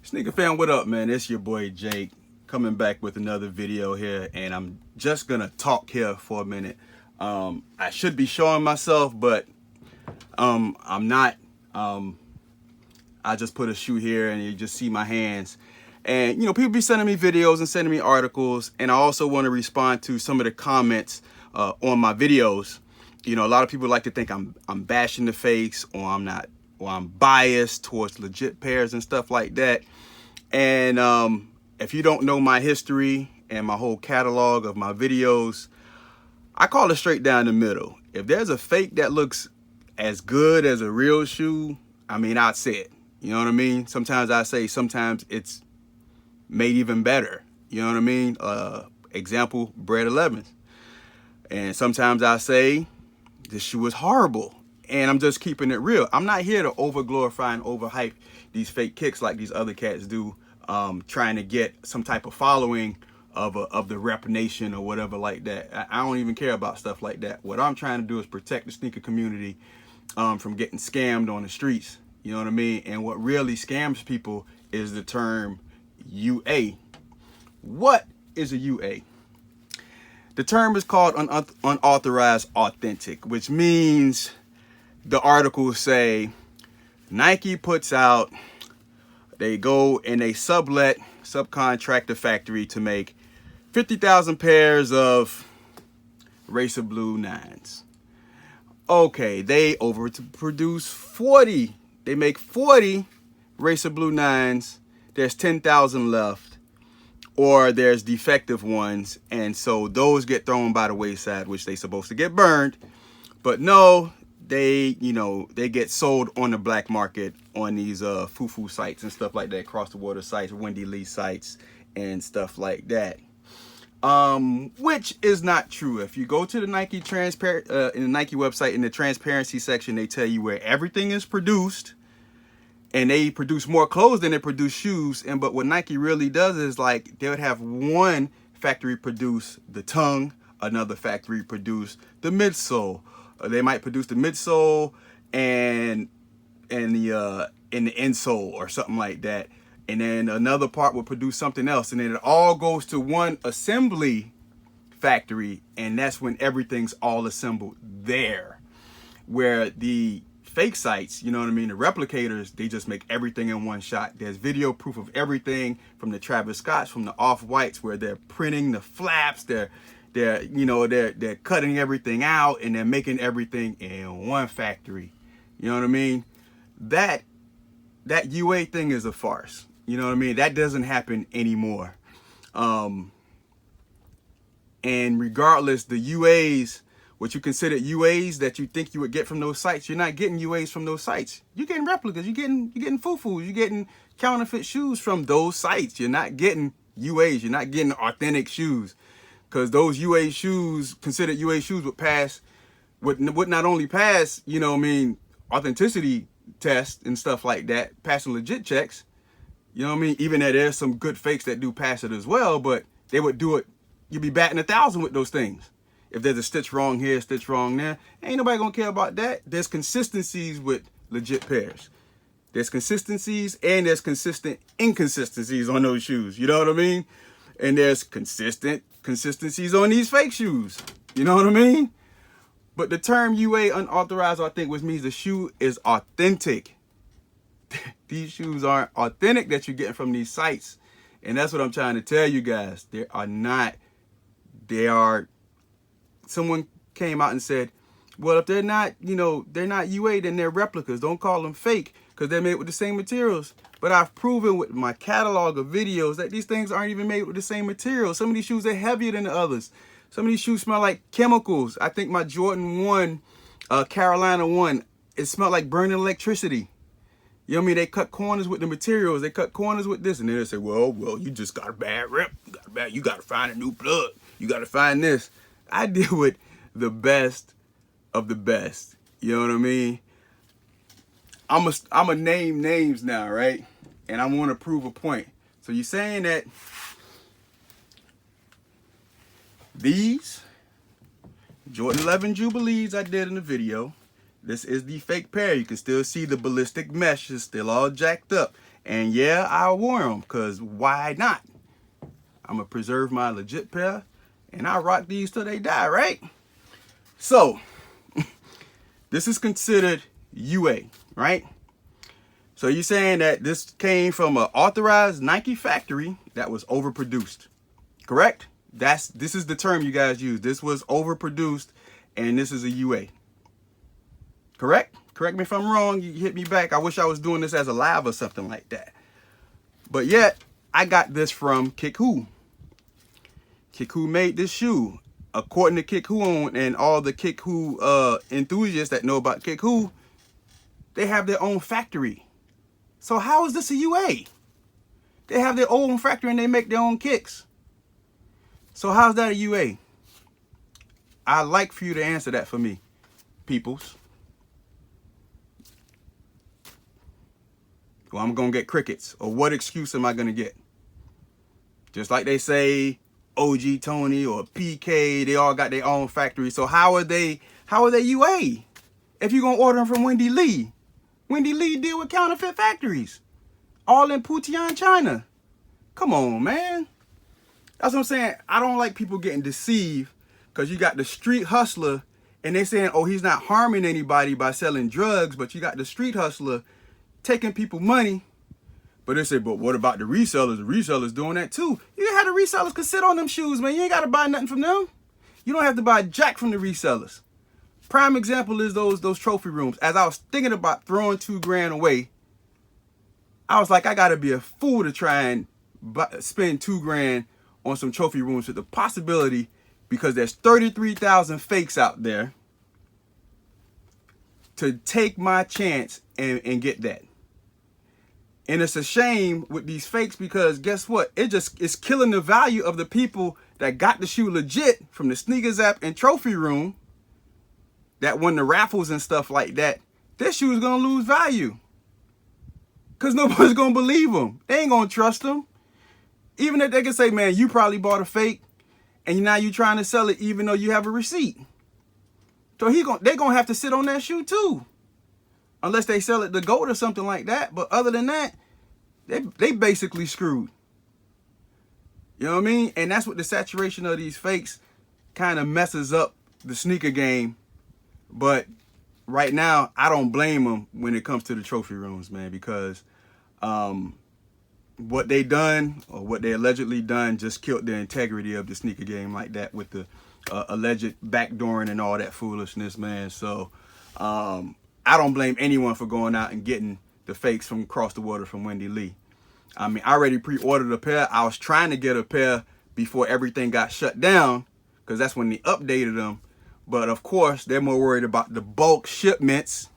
Sneaker fam, what up, man? It's your boy Jake coming back with another video here, and I'm just gonna talk here for a minute. I should be showing myself, but I'm not. I just put a shoe here, and you just see my hands. And you know, people be sending me videos and sending me articles, and I also want to respond to some of the comments on my videos. You know, a lot of people like to think I'm bashing the fakes, or I'm biased towards legit pairs and stuff like that. And if you don't know my history and my whole catalog of my videos, I call it straight down the middle. If there's a fake that looks as good as a real shoe, I mean, I'd say it. You know what I mean? Sometimes I say sometimes it's made even better. You know what I mean? Example, Bread 11s. And sometimes I say this shoe is horrible. And I'm just keeping it real. I'm not here to over glorify and overhype these fake kicks like these other cats do, trying to get some type of following of the rep nation or whatever like that. I don't even care about stuff like that. What I'm trying to do is protect the sneaker community from getting scammed on the streets. You know what I mean? And what really scams people is the term UA. What is a UA? The term is called Unauthorized Authentic, which means the articles say Nike puts out, they go and they subcontract the factory to make 50,000 pairs of Racer Blue 9s. Okay, they overproduce 40. They make 40 Racer Blue 9s. There's 10,000 left, or there's defective ones, and so those get thrown by the wayside, which they supposed to get burned. But no, they get sold on the black market on these foo-foo sites and stuff like that, cross the water sites, Wendy Lee sites and stuff like that. Which is not true. If you go to the Nike in the Nike website, in the transparency section, they tell you where everything is produced, and they produce more clothes than they produce shoes. But what Nike really does is, like, they would have one factory produce the tongue, another factory produce the midsole. They might produce the midsole and the insole or something like that, and then another part will produce something else, and then it all goes to one assembly factory, and that's when everything's all assembled there. Where the fake sites, you know what I mean, the replicators, they just make everything in one shot. There's video proof of everything, from the Travis Scotts, from the Off-Whites, where they're printing the flaps, they're cutting everything out, and they're making everything in one factory. You know what I mean? That UA thing is a farce. You know what I mean? That doesn't happen anymore. And regardless, the UAs, what you consider UAs that you think you would get from those sites, you're not getting UAs from those sites. You're getting replicas. You're getting foo-foos. You're getting counterfeit shoes from those sites. You're not getting UAs. You're not getting authentic shoes. Because those UA shoes, considered UA shoes, would not only pass, you know what I mean, authenticity tests and stuff like that, passing legit checks, you know what I mean, even though there's some good fakes that do pass it as well, but they would do it, you'd be batting 1,000 with those things. If there's a stitch wrong here, stitch wrong there, ain't nobody gonna care about that. There's consistencies with legit pairs. There's consistencies, and there's consistent inconsistencies on those shoes, you know what I mean? And there's consistencies on these fake shoes, you know what I mean? But the term UA, Unauthorized Authentic, which means the shoe is authentic. These shoes aren't authentic that you're getting from these sites. And that's what I'm trying to tell you guys. They are not. Someone came out and said, well, if they're not, they're not UA, then they're replicas. Don't call them fake, because they're made with the same materials. But I've proven with my catalog of videos that these things aren't even made with the same materials. Some of these shoes are heavier than the others. Some of these shoes smell like chemicals. I think my Jordan 1, Carolina 1, it smelled like burning electricity. You know what I mean? They cut corners with the materials. They cut corners with this. And then they say, well, you just got a bad rep. You got to find a new plug. You got to find this. I deal with the best of the best. You know what I mean? I'm a name names now, right? And I want to prove a point. So you're saying that these Jordan 11 Jubilees I did in the video, this is the fake pair. You can still see the ballistic mesh is still all jacked up. And yeah, I wore them, because why not? I'm going to preserve my legit pair, and I rock these till they die, right? So, this is considered UA, right? So you're saying that this came from an authorized Nike factory that was overproduced, correct? This is the term you guys use. This was overproduced, and this is a UA. Correct? Correct me if I'm wrong. You hit me back. I wish I was doing this as a live or something like that. But yet, I got this from Kick Who. Kick Who made this shoe. According to Kick Who and all the Kick Who enthusiasts that know about Kick Who, they have their own factory. So how is this a UA? They have their own factory and they make their own kicks. So how's that a UA? I'd like for you to answer that for me, peoples. Well, I'm going to get crickets. Or what excuse am I going to get? Just like they say, OG Tony or PK, they all got their own factory. So how are they UA? If you're going to order them from Wendy Lee. Wendy Lee deal with counterfeit factories. All in Putian, China. Come on, man. That's what I'm saying. I don't like people getting deceived, because you got the street hustler and they saying, oh, he's not harming anybody by selling drugs, but you got the street hustler taking people money. But they say, but what about the resellers? The resellers doing that too. You have the resellers could sit on them shoes, man. You ain't got to buy nothing from them. You don't have to buy jack from the resellers. Prime example is those trophy rooms. As I was thinking about throwing $2,000 away, I was like, I got to be a fool to try and spend $2,000 on some trophy rooms with the possibility, because there's 33,000 fakes out there, to take my chance and get that. And it's a shame with these fakes, because guess what? It's killing the value of the people that got the shoe legit from the Sneakers app and trophy room, that won the raffles and stuff like that. This shoe is going to lose value, because nobody's going to believe them. They ain't going to trust them. Even if they can say, man, you probably bought a fake, and now you're trying to sell it even though you have a receipt. So they're going to have to sit on that shoe too. Unless they sell it to gold or something like that. But other than that, they basically screwed. You know what I mean? And that's what the saturation of these fakes kind of messes up the sneaker game. But right now, I don't blame them when it comes to the trophy rooms, man, because what they done, or what they allegedly done, just killed the integrity of the sneaker game like that, with the alleged backdooring and all that foolishness, man. So I don't blame anyone for going out and getting the fakes from across the water from Wendy Lee. I mean, I already pre-ordered a pair. I was trying to get a pair before everything got shut down, because that's when they updated them. But of course, they're more worried about the bulk shipments.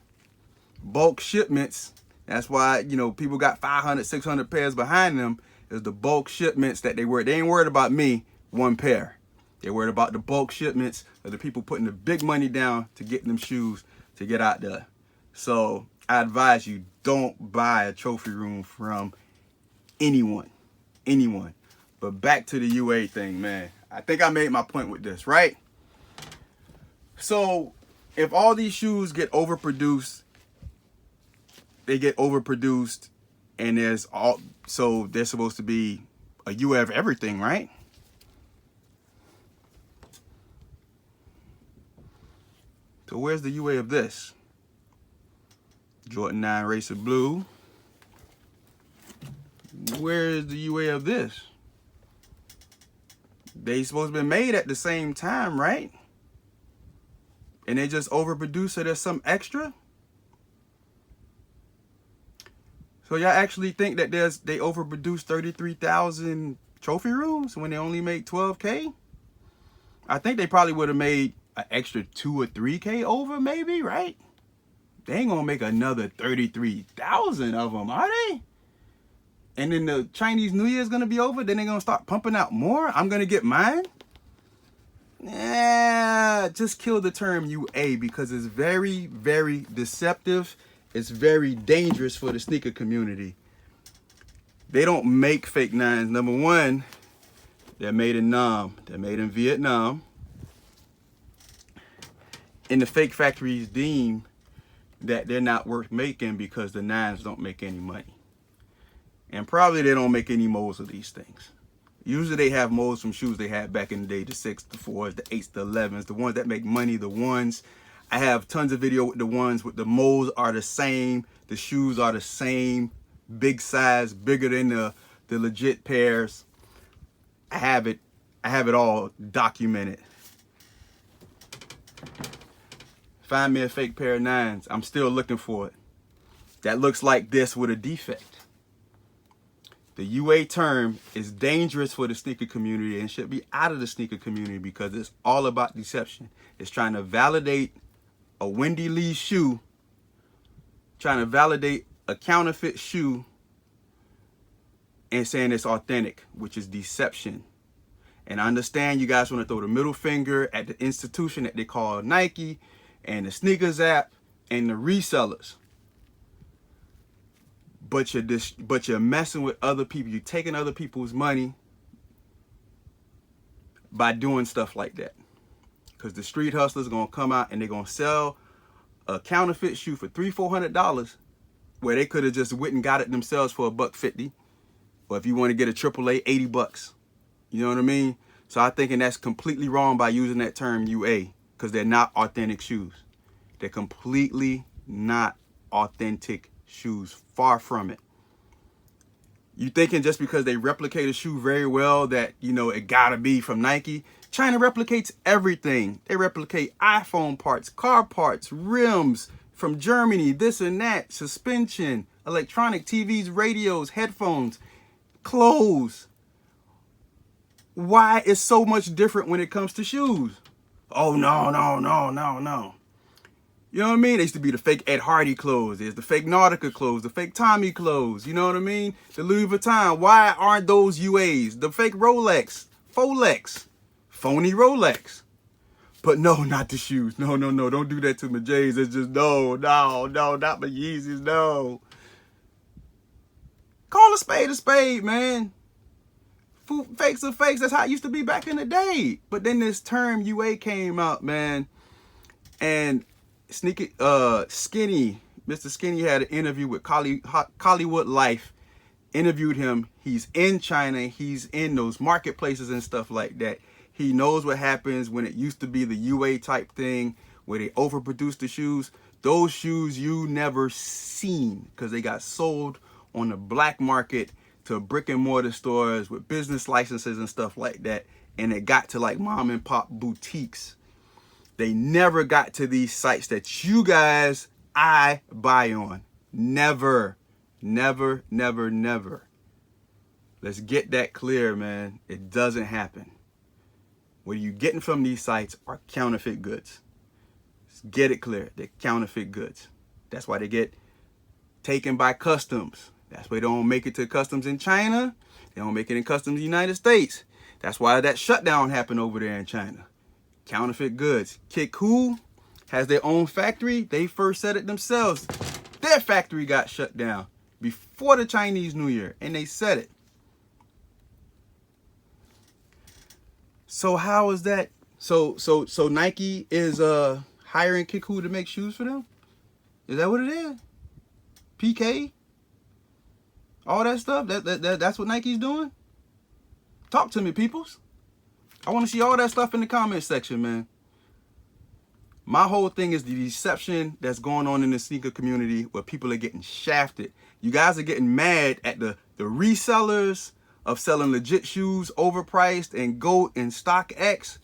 Bulk shipments. That's why, you know, people got 500, 600 pairs behind them. Is the bulk shipments that they worry. They ain't worried about me, one pair. They're worried about the bulk shipments of the people putting the big money down to get them shoes to get out there. So I advise you, don't buy a trophy room from anyone. But back to the UA thing, man. I think I made my point with this, right? So if all these shoes get overproduced, and so they're supposed to be a UA of everything, right? So where's the UA of this? Jordan 9 Racer Blue. Where is the UA of this? They supposed to be made at the same time, right? And they just overproduce, so there's some extra? So y'all actually think that they overproduced 33,000 trophy rooms when they only made 12K? I think they probably would have made an extra 2 or 3K over, maybe, right? They ain't gonna make another 33,000 of them, are they? And then the Chinese New Year is gonna be over, then they're gonna start pumping out more? I'm gonna get mine? Yeah, just kill the term UA, because it's very, very deceptive. It's very dangerous for the sneaker community. They don't make fake nines. Number one, they're made in Nam. They're made in Vietnam. And the fake factories deem that they're not worth making because the nines don't make any money. And probably they don't make any molds of these things. Usually they have molds from shoes they had back in the day, the 6s, the 4s, the 8s, the 11s, the ones that make money, the ones. I have tons of video with the ones with the molds are the same, the shoes are the same, big size, bigger than the legit pairs. I have it all documented. Find me a fake pair of 9s. I'm still looking for it. That looks like this with a defect. The UA term is dangerous for the sneaker community and should be out of the sneaker community because it's all about deception. It's trying to validate a Wendy Lee shoe, trying to validate a counterfeit shoe and saying it's authentic, which is deception. And I understand you guys want to throw the middle finger at the institution that they call Nike and the sneakers app and the resellers. But you're messing with other people. You're taking other people's money by doing stuff like that. Because the street hustlers are going to come out and they're going to sell a counterfeit shoe for $300-$400 where they could have just went and got it themselves for $150. Or if you want to get a AAA, $80. You know what I mean? So I'm thinking that's completely wrong by using that term UA because they're not authentic shoes. They're completely not authentic shoes. Far from it. You thinking just because they replicate a shoe very well that, you know, it gotta be from Nike? China replicates everything. They replicate iPhone parts, car parts, rims from Germany, this and that, suspension, electronic TVs, radios, headphones, clothes. Why is so much different when it comes to shoes? Oh, no. You know what I mean? There used to be the fake Ed Hardy clothes. There's the fake Nautica clothes, the fake Tommy clothes. You know what I mean? The Louis Vuitton. Why aren't those UAs? The fake Rolex, Folex, phony Rolex. But no, not the shoes. No. Don't do that to my J's. It's just no, not my Yeezys. No. Call a spade, man. Fakes are fakes. That's how it used to be back in the day. But then this term UA came out, man. And Mr. Skinny had an interview with Hollywood Life, interviewed him. He's in China. He's in those marketplaces and stuff like that. He knows what happens when it used to be the UA type thing where they overproduce the shoes. Those shoes you never seen because they got sold on the black market to brick and mortar stores with business licenses and stuff like that. And it got to like mom and pop boutiques. They never got to these sites that you guys, I buy on. Never. Let's get that clear, man. It doesn't happen. What you're getting from these sites are counterfeit goods. Let's get it clear. They're counterfeit goods. That's why they get taken by customs. That's why they don't make it to customs in China. They don't make it in customs in the United States. That's why that shutdown happened over there in China. Counterfeit goods. Kiku has their own factory. They first said it themselves. Their factory got shut down before the Chinese New Year, and they said it. So how is that? So Nike is hiring Kiku to make shoes for them? Is that what it is? PK? All that stuff? That's what Nike's doing? Talk to me, peoples. I want to see all that stuff in the comment section, man. My whole thing is the deception that's going on in the sneaker community where people are getting shafted. You guys are getting mad at the resellers of selling legit shoes, overpriced and GOAT and StockX.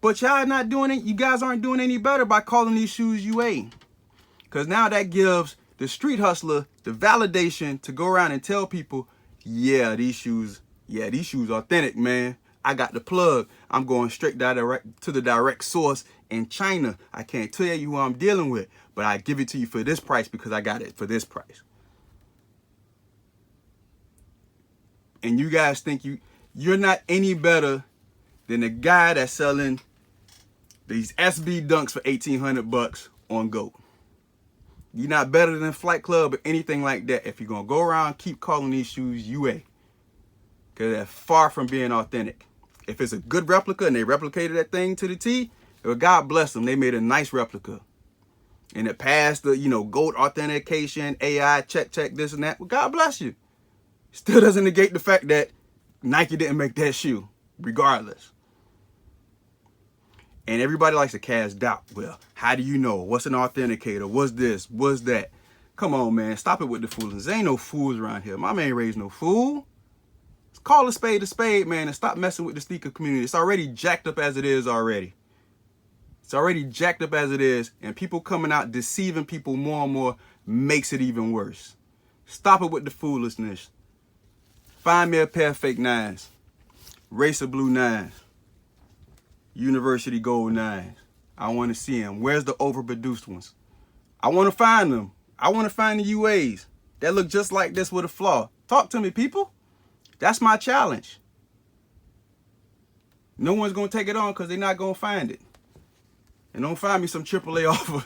But y'all not doing it. You guys aren't doing any better by calling these shoes UA. Because now that gives the street hustler the validation to go around and tell people, yeah, these shoes authentic, man. I got the plug. I'm going straight to the direct source in China. I can't tell you who I'm dealing with, but I give it to you for this price because I got it for this price. And you guys think you're not any better than the guy that's selling these SB Dunks for $1,800 on GOAT. You're not better than Flight Club or anything like that if you're going to go around keep calling these shoes UA. Because they're far from being authentic. If it's a good replica and they replicated that thing to the T, well, God bless them. They made a nice replica. And it passed the, GOAT authentication, AI, check, this and that. Well, God bless you. Still doesn't negate the fact that Nike didn't make that shoe, regardless. And everybody likes to cast doubt. Well, how do you know? What's an authenticator? What's this? What's that? Come on, man. Stop it with the foolishness. There ain't no fools around here. My man raised no fool. Let's call a spade, man, and stop messing with the sneaker community. It's already jacked up as it is already. It's already jacked up as it is, and people coming out deceiving people more and more makes it even worse. Stop it with the foolishness. Find me a pair of fake 9s. Racer blue 9s. University gold 9s. I want to see them. Where's the overproduced ones? I want to find them. I want to find the UAs that look just like this with a flaw. Talk to me, people. That's my challenge. No one's going to take it on because they're not going to find it. And don't find me some AAA offer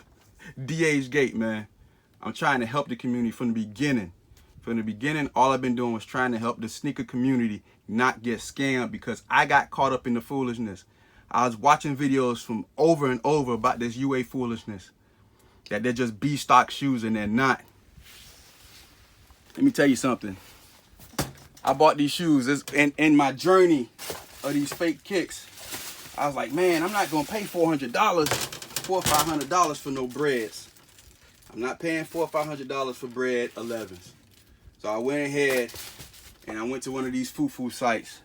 DH gate, man. I'm trying to help the community from the beginning. From the beginning, all I've been doing was trying to help the sneaker community not get scammed because I got caught up in the foolishness. I was watching videos from over and over about this UA foolishness. That they're just B-stock shoes and they're not. Let me tell you something. I bought these shoes in my journey of these fake kicks. I was like, man, I'm not going to pay $400, $400 or $500 for no breads. I'm not paying $400 or $500 for bread 11s. So I went ahead and I went to one of these foo-foo sites.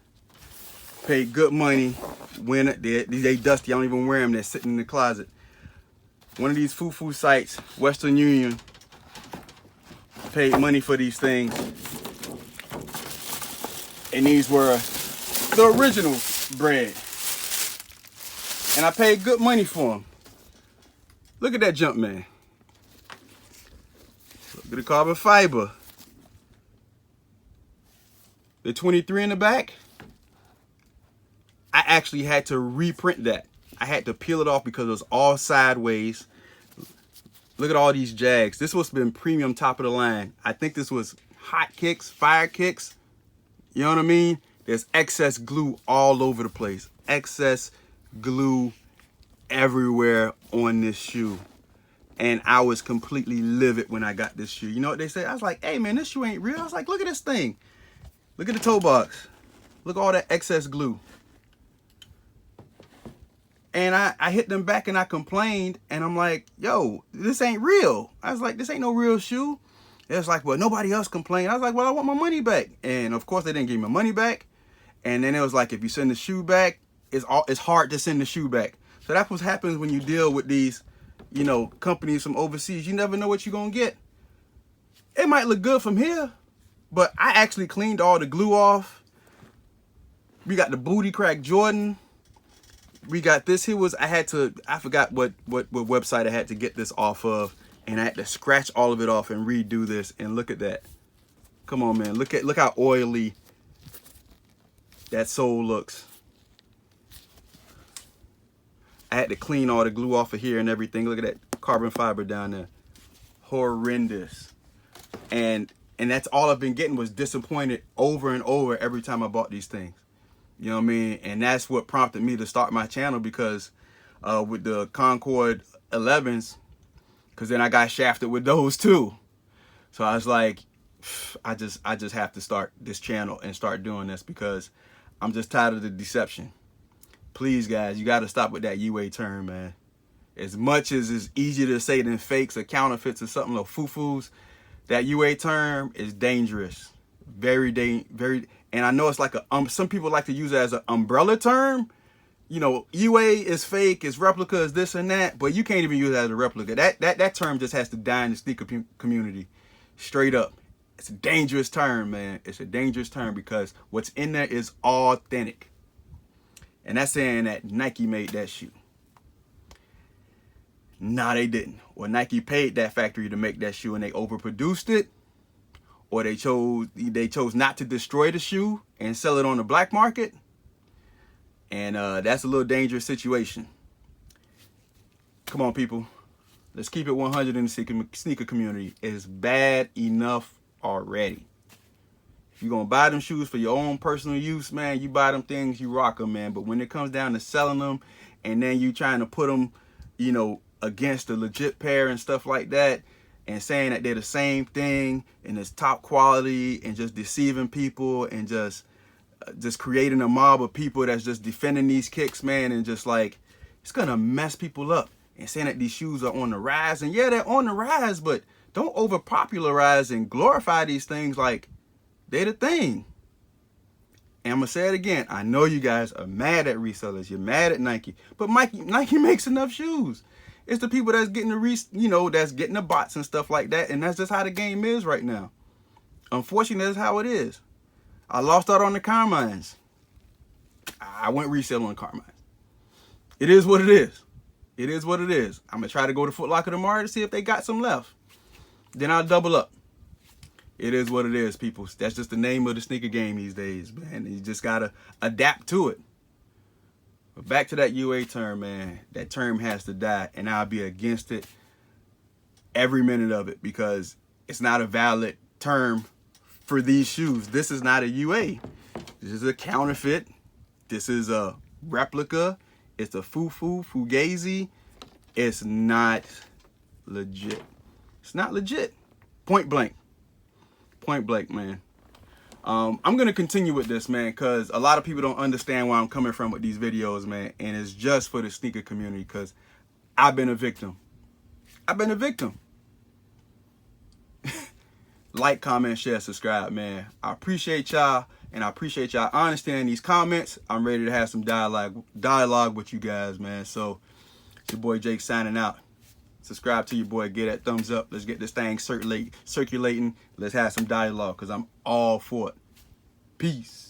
Paid good money. When they dusty, I don't even wear them. They're sitting in the closet. One of these foo-foo sites, Western Union, paid money for these things. And these were the original bread. And I paid good money for them. Look at that jump, man. Look at the carbon fiber. The 23 in the back. I actually had to reprint that. I had to peel it off because it was all sideways. Look at all these Jags. This was been premium top of the line. I think this was hot kicks, fire kicks. You know what I mean? There's excess glue all over the place. Excess glue everywhere on this shoe. And I was completely livid when I got this shoe. You know what they say? I was like, hey man, this shoe ain't real. I was like, look at this thing. Look at the toe box. Look at all that excess glue. And I hit them back and I complained. And I'm like, yo, this ain't real. I was like, this ain't no real shoe. It was like, well, nobody else complained. I was like, well, I want my money back. And of course, they didn't give me my money back. And then it was like, if you send the shoe back, it's hard to send the shoe back. So that's what happens when you deal with these, you know, companies from overseas. You never know what you're going to get. It might look good from here, but I actually cleaned all the glue off. We got the booty crack Jordan. We got this here I forgot what website I had to get this off of. And I had to scratch all of it off and redo this. And look at that. Come on, man. Look how oily that sole looks. I had to clean all the glue off of here and everything. Look at that carbon fiber down there. Horrendous. And that's all I've been getting was disappointed over and over every time I bought these things. You know what I mean? And that's what prompted me to start my channel because with the Concord 11s, because then I got shafted with those too. So I was like, I just have to start this channel and start doing this because I'm just tired of the deception. Please, guys, you got to stop with that UA term, man. As much as it's easier to say than fakes or counterfeits or something like foo-foos, that UA term is dangerous. Very. And I know it's like some people like to use it as an umbrella term. You know, UA is fake, it's replica, is this and that, but you can't even use it as a replica. That term just has to die in the sneaker community. Straight up. It's a dangerous term, man. It's a dangerous term because what's in there is authentic. And that's saying that Nike made that shoe. No, they didn't. Or Nike paid that factory to make that shoe and they overproduced it. Or they chose not to destroy the shoe and sell it on the black market. And that's a little dangerous situation. Come on, people. Let's keep it 100 in the sneaker community. It's bad enough already. If you're going to buy them shoes for your own personal use, man, you buy them things, you rock them, man. But when it comes down to selling them and then you trying to put them, you know, against a legit pair and stuff like that, and saying that they're the same thing and it's top quality and just deceiving people and just creating a mob of people that's just defending these kicks, man, and just like, it's gonna mess people up. And saying that these shoes are on the rise, and yeah, they're on the rise, but don't over popularize and glorify these things like they're the thing. And I'm gonna say it again, I know you guys are mad at resellers, you're mad at Nike, but Nike makes enough shoes. It's the people that's getting that's getting the bots and stuff like that, and that's just how the game is right now. Unfortunately, that's how it is. I lost out on the Carmines. I went resale on Carmines. It is what it is. It is what it is. I'm gonna try to go to Foot Locker tomorrow to see if they got some left. Then I'll double up. It is what it is, people. That's just the name of the sneaker game these days, man. You just gotta adapt to it. But back to that UA term, man. That term has to die, and I'll be against it every minute of it because it's not a valid term for these shoes. This is not a UA. This is a counterfeit. This is a replica. It's a fugazi. It's not legit. It's not legit. Point blank. Point blank, man. I'm gonna continue with this, man, because a lot of people don't understand where I'm coming from with these videos, man, and it's just for the sneaker community because I've been a victim. I've been a victim. Like, comment, share, subscribe, man. I appreciate y'all, and I appreciate y'all honesty in these comments. I'm ready to have some dialogue with you guys, man. So, it's your boy Jake signing out. Subscribe to your boy. Get that thumbs up. Let's get this thing circulating. Let's have some dialogue because I'm all for it. Peace.